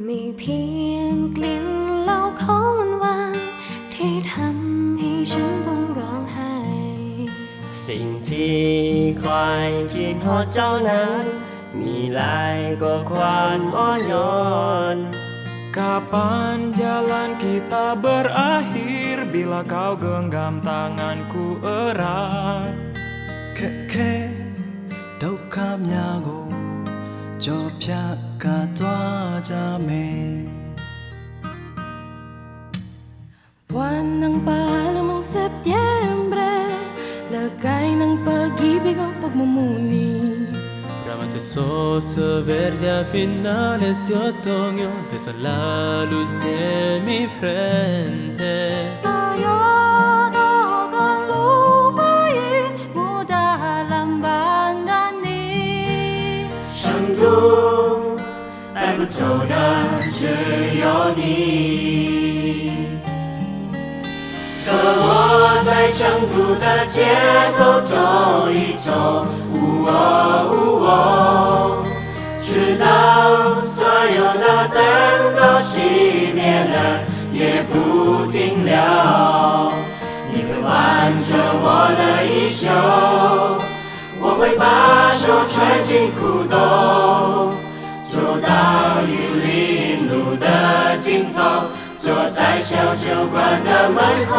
มีเพียงกลิ่นเหล้าของหวานที่ทำให้ฉันต้องร้องไห้สิ่งที่ควายคิดฮอดเจ้านั้นมีหลายกว่าความอ่อนโยน Kapan jalan kita berakhir bila kau genggam tanganku erat ခက်ခဲဒုက္ခများကိုကြော်ဖြတ်ကသွားကြမယ် Buwan ng paalamang Setyembre Lagay ng pag-ibig ang pagmumuni Prometesose verde a finales de otoño Besa la luz de mi frente Sa'yo dagang lupain Mula lang bandani 成都带不走的只有你和我在成都的街头走一走直到所有的灯都熄灭了也不停留你会挽着我的衣袖我会把手揣进裤兜走到玉林路的尽头坐在小酒馆的门口